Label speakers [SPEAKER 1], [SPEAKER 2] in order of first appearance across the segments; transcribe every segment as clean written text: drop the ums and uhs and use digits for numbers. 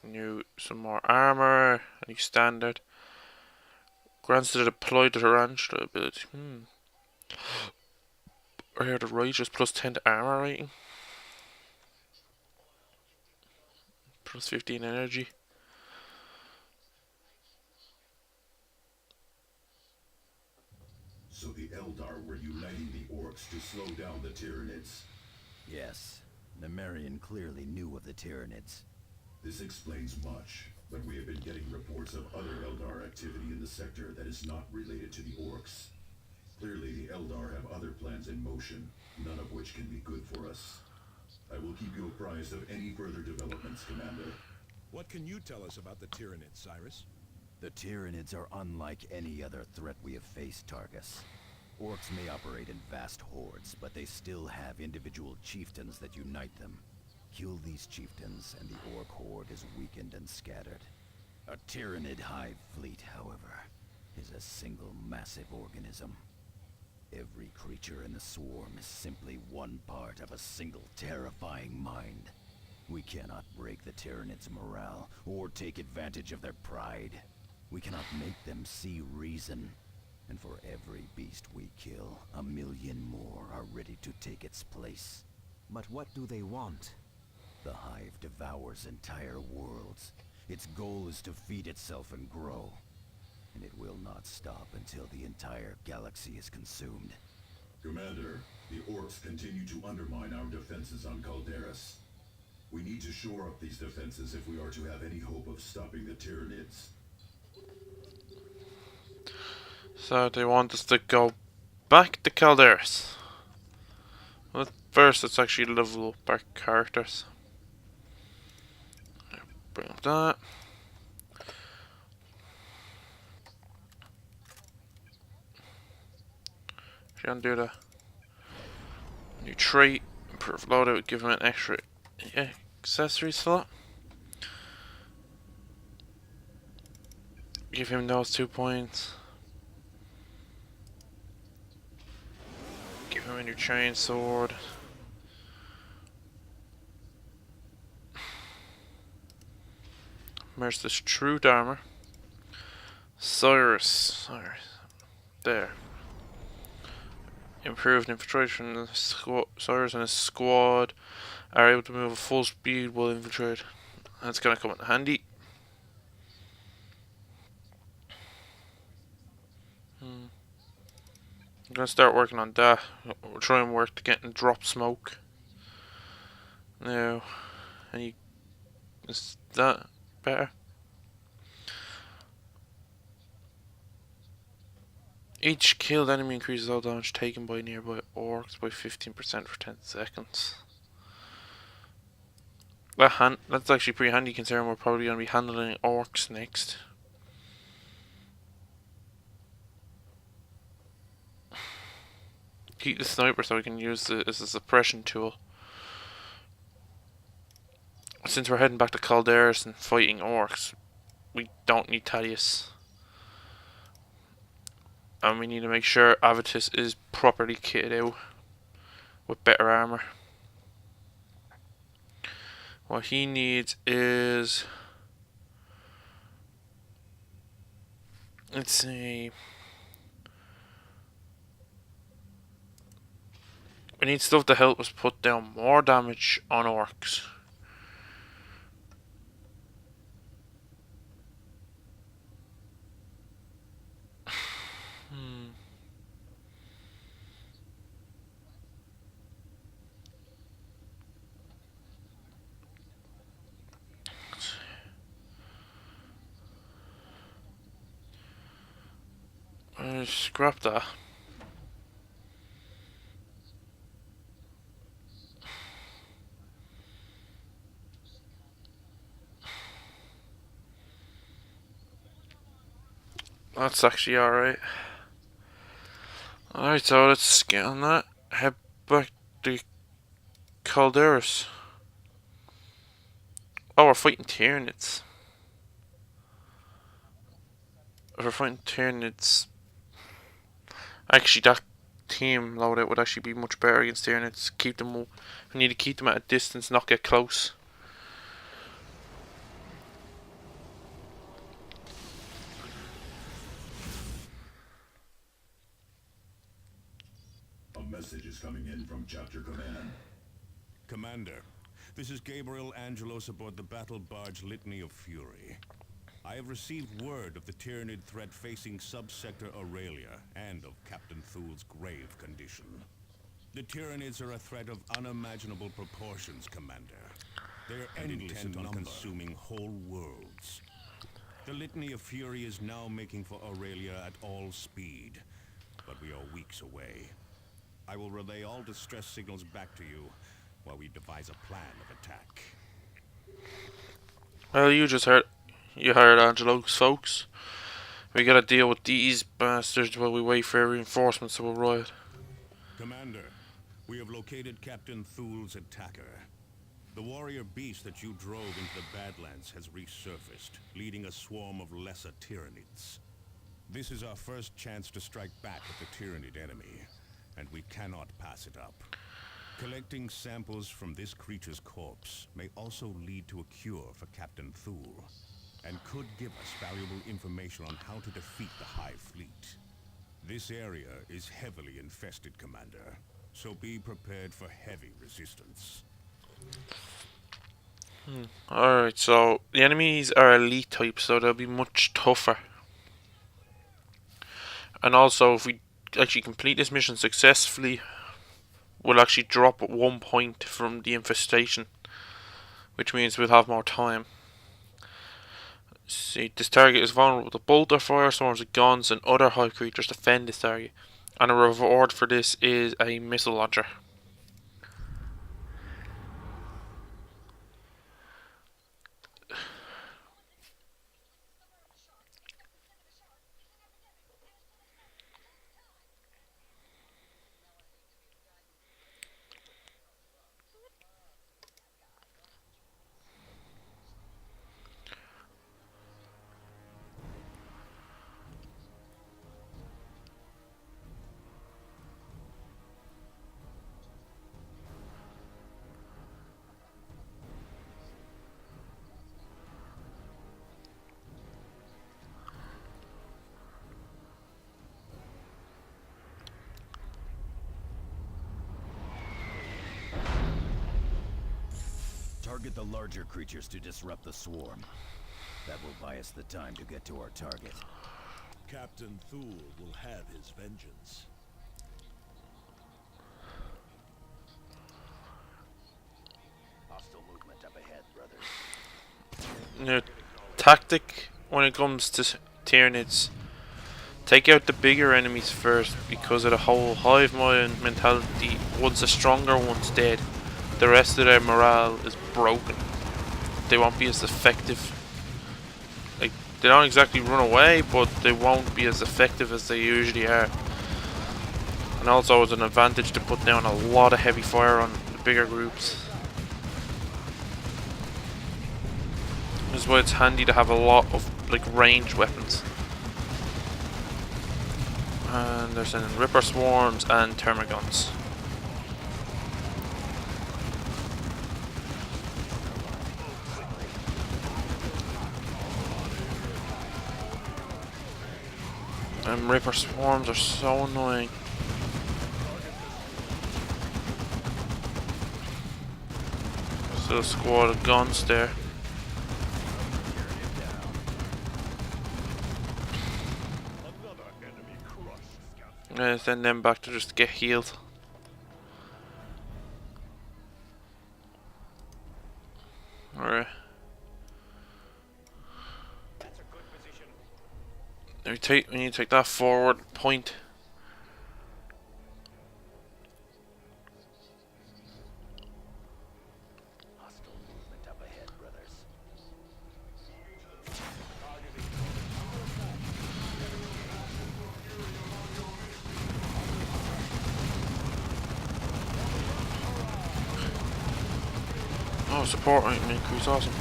[SPEAKER 1] New some more armor, any standard. Grants to deploy the tarantula ability. Or here the Righteous plus 10 to armor rating. Plus 15 energy.
[SPEAKER 2] So the Eldar were uniting the orcs to slow down the Tyranids.
[SPEAKER 3] Yes, Nemerian clearly knew of the Tyranids.
[SPEAKER 2] This explains much, but we have been getting reports of other Eldar activity in the sector that is not related to the orcs. Clearly the Eldar have other plans in motion, none of which can be good for us. I will keep you apprised of any further developments, Commander.
[SPEAKER 4] What can you tell us about the Tyranids, Cyrus?
[SPEAKER 3] The Tyranids are unlike any other threat we have faced, Targus. Orcs may operate in vast hordes, but they still have individual chieftains that unite them. Kill these chieftains, and the orc horde is weakened and scattered. A Tyranid hive fleet, however, is a single massive organism. Every creature in the swarm is simply one part of a single terrifying mind. We cannot break the Tyranids' morale, or take advantage of their pride. We cannot make them see reason. And for every beast we kill, 1,000,000 more are ready to take its place.
[SPEAKER 5] But what do they want?
[SPEAKER 3] The hive devours entire worlds. Its goal is to feed itself and grow. And it will not stop until the entire galaxy is consumed.
[SPEAKER 2] Commander, the orcs continue to undermine our defenses on Calderis. We need to shore up these defenses if we are to have any hope of stopping the Tyranids.
[SPEAKER 1] So they want us to go back to Calderis. Well, first let's actually level up our characters. Bring up that. If you undo the new trait, improve loadout, give him an extra accessory slot. Give him those 2 points. Give him a new chain sword. Where's this true armor? Cyrus. There. Improved infiltration. Cyrus and his squad are able to move at full speed while infiltrate. That's gonna come in handy. I'm gonna start working on that. We'll try and work to get and drop smoke. Now, is that better? Each killed enemy increases all damage taken by nearby orcs by 15% for 10 seconds. That's actually pretty handy considering we're probably going to be handling orcs next. Keep the sniper so we can use it as a suppression tool. Since we're heading back to Calderis and fighting orcs, we don't need Thaddeus. And we need to make sure Avitus is properly kitted out with better armor. What he needs is, let's see, we need stuff to help us put down more damage on orcs. Scrap that. That's actually alright. Alright, so let's get on that. Head back to Calderis. Oh, we're fighting Tyranids. If we're fighting Tyranids, actually, that team loadout would actually be much better against Tyranids. Keep them. We need to keep them at a distance, not get close.
[SPEAKER 2] A message is coming in from Chapter Command.
[SPEAKER 4] Commander, this is Gabriel Angelos aboard the battle barge Litany of Fury. I have received word of the Tyranid threat facing Subsector Aurelia and of Captain Thul's grave condition. The Tyranids are a threat of unimaginable proportions, Commander. They are endless on consuming whole worlds. The Litany of Fury is now making for Aurelia at all speed, but we are weeks away. I will relay all distress signals back to you while we devise a plan of attack.
[SPEAKER 1] Well, you heard Angelos, folks. We gotta deal with these bastards while we wait for reinforcements to arrive.
[SPEAKER 4] Commander, we have located Captain Thul's attacker. The warrior beast that you drove into the Badlands has resurfaced, leading a swarm of lesser Tyranids. This is our first chance to strike back at the Tyranid enemy, and we cannot pass it up. Collecting samples from this creature's corpse may also lead to a cure for Captain Thul, and could give us valuable information on how to defeat the Hive Fleet. This area is heavily infested, Commander, so be prepared for heavy resistance.
[SPEAKER 1] Alright, so the enemies are elite type, so they'll be much tougher. And also, if we actually complete this mission successfully, we'll actually drop 1 point from the infestation, which means we'll have more time. See, this target is vulnerable to bolter fire, swarms of guns, and other hive creatures defend this target. And a reward for this is a missile launcher.
[SPEAKER 3] Target the larger creatures to disrupt the swarm. That will buy us the time to get to our target.
[SPEAKER 4] Captain Thul will have his vengeance.
[SPEAKER 3] Hostile movement up ahead, brothers.
[SPEAKER 1] Your tactic when it comes to Tyranids: take out the bigger enemies first, because of the whole hive mind mentality. Once the stronger one's dead, the rest of their morale is broken. They won't be as effective. Like, they don't exactly run away, but they won't be as effective as they usually are. And also, it's an advantage to put down a lot of heavy fire on the bigger groups. This is why it's handy to have a lot of like ranged weapons. And they're sending Ripper Swarms and Termagants. And Ripper Swarms are so annoying. Still a squad of guns there. And send them back to just get healed. Alright. We need to take that forward point.
[SPEAKER 3] Hostile movement up ahead, brothers.
[SPEAKER 1] Oh, support item increase, awesome.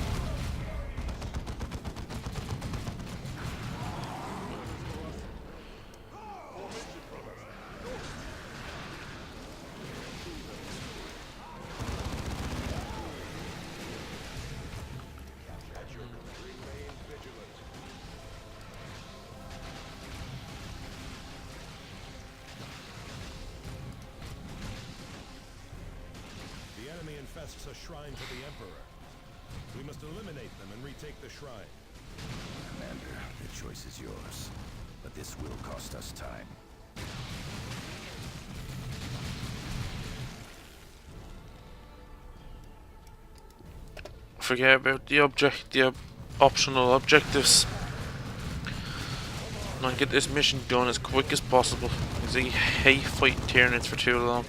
[SPEAKER 4] infests a shrine to the Emperor. We must eliminate them and retake the shrine.
[SPEAKER 3] Commander, the choice is yours. But this will cost us time.
[SPEAKER 1] Forget about the optional objectives. And get this mission done as quick as possible, because I hate fighting Tyranids for too long.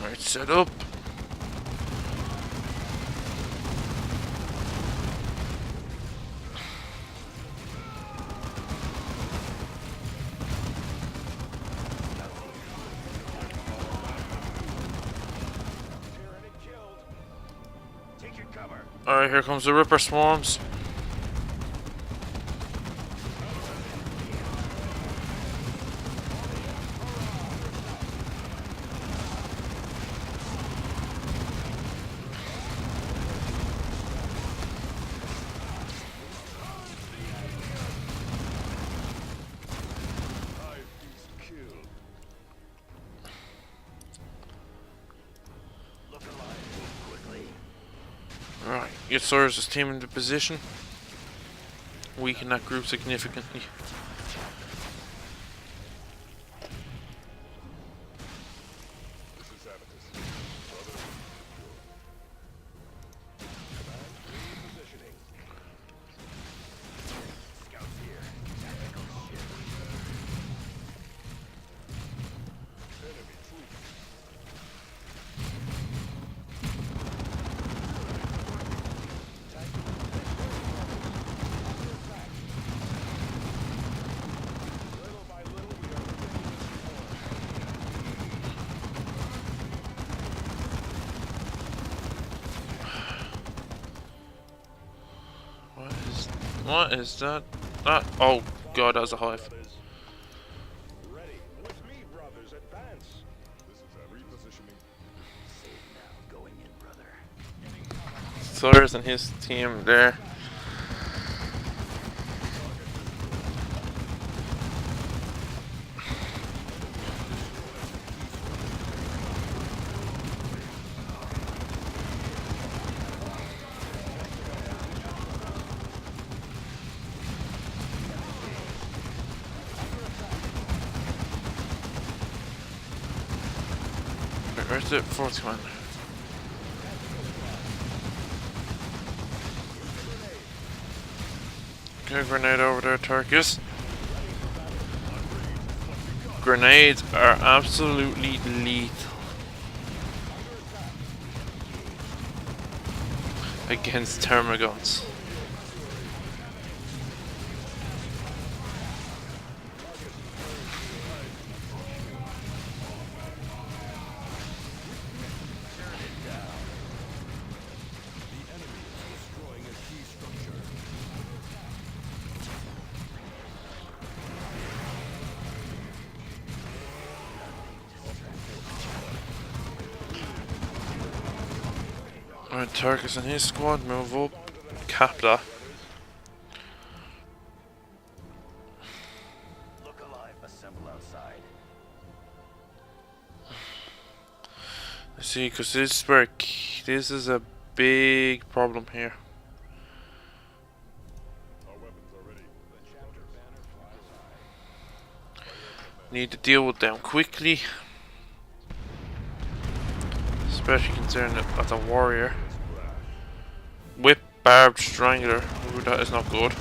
[SPEAKER 1] Alright, set up. Alright, here comes the Ripper Swarms. Right, get Cyrus' team into position. Weaken that group significantly. What is that? That? Oh god, that was a hive.
[SPEAKER 4] Ready. With me, brothers. Advance. This is a repositioning.
[SPEAKER 3] Save now, going in, brother.
[SPEAKER 1] Cyrus and his team there. Where's the fourth one? Okay, grenade over there, Turkus. Grenades are absolutely lethal against Termagants. Alright, Turkus and his squad move up. Cap that.
[SPEAKER 3] Look alive, assemble outside.
[SPEAKER 1] See, because this is where this is a big problem here.
[SPEAKER 4] Our weapons are ready. The chapter banner flies high.
[SPEAKER 1] Need to deal with them quickly. Especially considering that that's a warrior. Whip Barbed Strangler. Ooh, that is not good.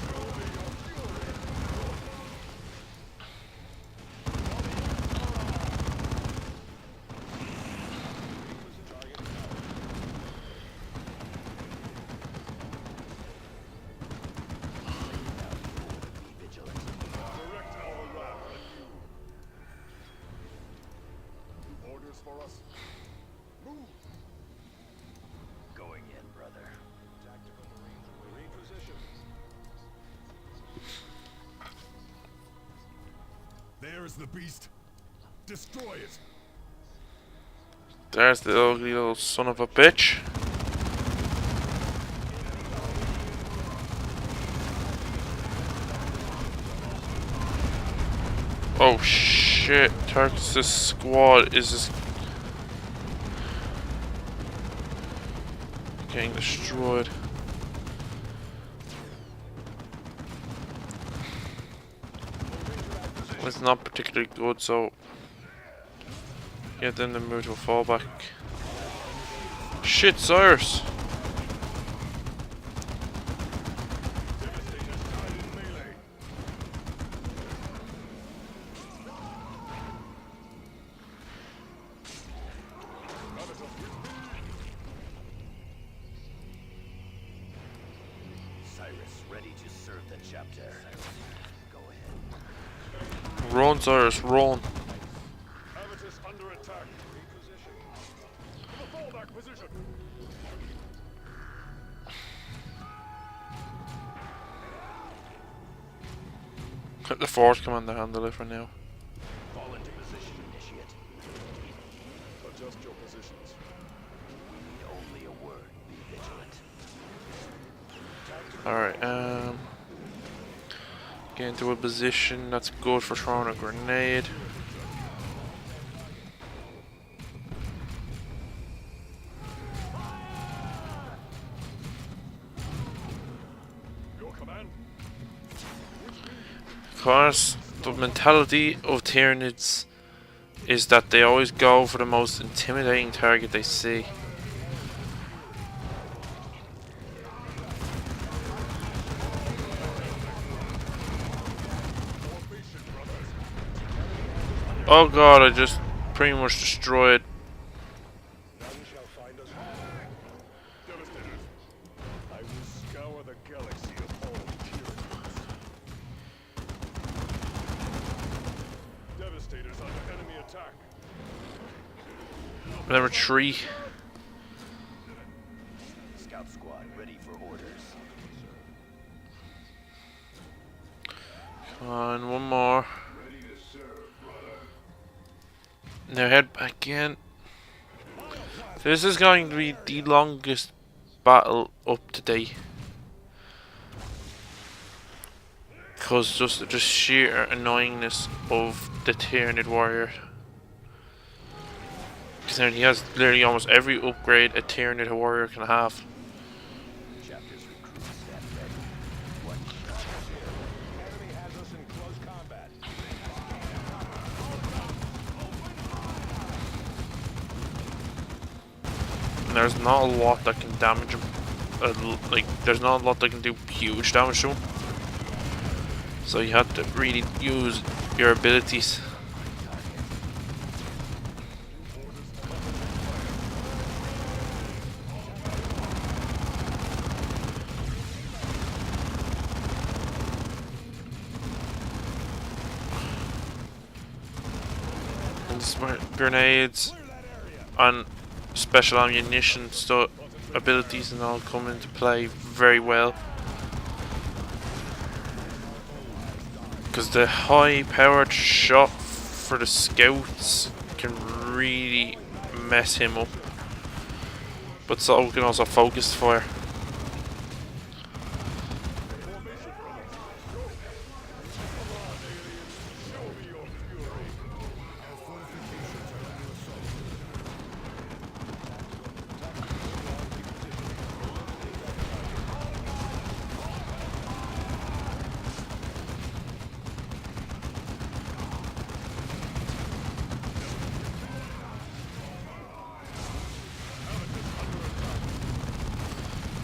[SPEAKER 4] There's the beast. Destroy it.
[SPEAKER 1] There's the ugly little son of a bitch. Oh shit, Tarkus' squad is just getting destroyed. It's not particularly good, so get them to move to a fallback. Shit, Cyrus!
[SPEAKER 3] Cyrus, ready to serve the chapter. Go ahead.
[SPEAKER 1] Run, Cyrus, run.
[SPEAKER 4] Avitus under attack. Reposition. To the fallback position.
[SPEAKER 1] Let the Force Commander handle it for now.
[SPEAKER 3] Fall into position, initiate.
[SPEAKER 4] Adjust your positions.
[SPEAKER 3] We need only a word. Be vigilant.
[SPEAKER 1] Alright, get into a position that's good for throwing a grenade.
[SPEAKER 4] Your command.
[SPEAKER 1] Because the mentality of Tyranids is that they always go for the most intimidating target they see. Oh god, I just pretty much destroyed.
[SPEAKER 4] None shall find us. Devastators. I will scour the galaxy of all Tyranids. Devastators under enemy attack.
[SPEAKER 1] Number 3.
[SPEAKER 3] Scout squad ready for orders.
[SPEAKER 1] Come on, one more. Now head back in. This is going to be the longest battle up to date. Because just the sheer annoyingness of the Tyranid warrior. Considering he has literally almost every upgrade a Tyranid warrior can have.
[SPEAKER 3] Chapters recruit stand ready. One
[SPEAKER 4] Enemy has us in close combat.
[SPEAKER 1] And there's not a lot that can damage him. Like, there's not a lot that can do huge damage to him. So you have to really use your abilities. And smart grenades and special ammunition abilities and all come into play very well. Because the high powered shot for the scouts can really mess him up. But so can also focus fire.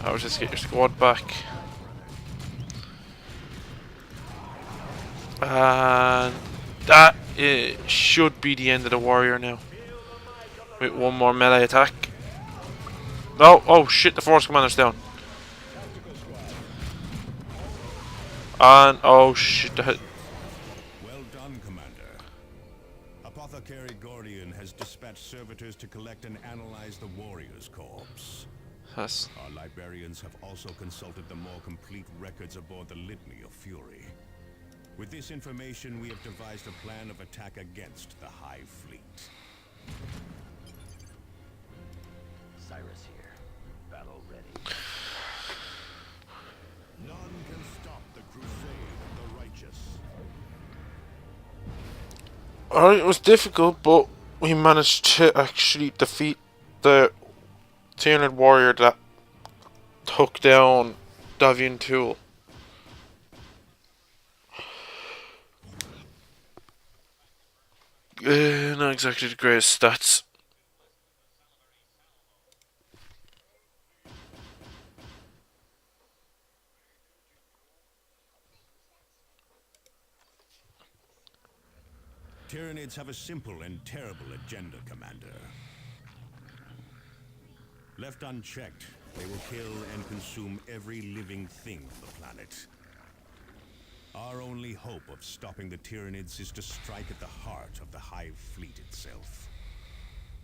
[SPEAKER 1] I would just get your squad back. And that should be the end of the warrior now. With one more melee attack. No, oh shit, the Force Commander's down. And oh shit,
[SPEAKER 4] Well done, Commander. Apothecary Gordian has dispatched servitors to collect and analyze the warrior's corpse.
[SPEAKER 1] that's
[SPEAKER 4] Our librarians have also consulted the more complete records aboard the Litany of Fury. With this information, we have devised a plan of attack against the Hive Fleet.
[SPEAKER 3] Cyrus here. Battle ready.
[SPEAKER 4] None can stop the crusade of the righteous.
[SPEAKER 1] Alright, it was difficult, but we managed to actually defeat the Tyranid warrior that took down Davian Tool. Not exactly the greatest stats.
[SPEAKER 4] Tyranids have a simple and terrible agenda, Commander. Left unchecked, they will kill and consume every living thing on the planet. Our only hope of stopping the Tyranids is to strike at the heart of the Hive Fleet itself.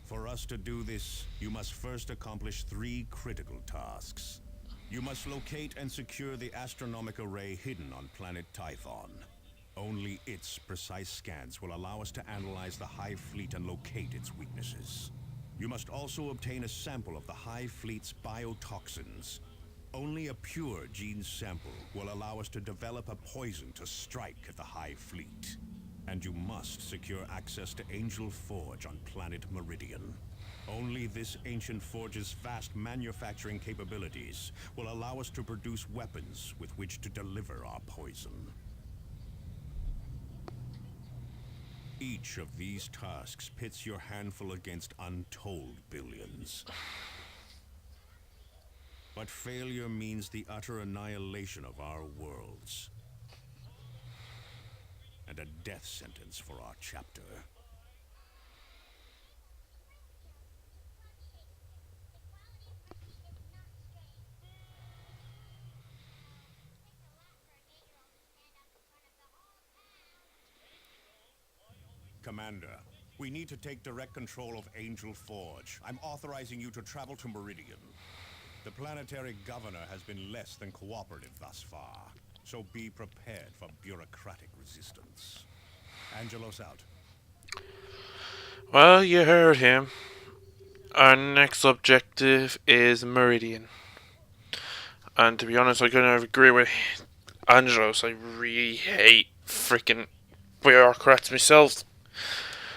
[SPEAKER 4] For us to do this, you must first accomplish 3 critical tasks. You must locate and secure the astronomic array hidden on planet Typhon. Only its precise scans will allow us to analyze the Hive Fleet and locate its weaknesses. You must also obtain a sample of the Hive Fleet's biotoxins. Only a pure gene sample will allow us to develop a poison to strike at the Hive Fleet. And you must secure access to Angel Forge on planet Meridian. Only this ancient forge's vast manufacturing capabilities will allow us to produce weapons with which to deliver our poison. Each of these tasks pits your handful against untold billions. But failure means the utter annihilation of our worlds. And a death sentence for our chapter. Commander, we need to take direct control of Angel Forge. I'm authorizing you to travel to Meridian. The planetary governor has been less than cooperative thus far, so be prepared for bureaucratic resistance. Angelos out.
[SPEAKER 1] Well, you heard him. Our next objective is Meridian. And to be honest, I couldn't agree with Angelos. I really hate freaking bureaucrats myself.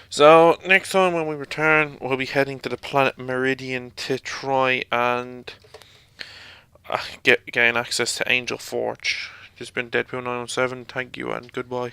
[SPEAKER 1] So, next time when we return, we'll be heading to the planet Meridian to try and gain access to Angel Forge. This has been Deadpool 917. Thank you and goodbye.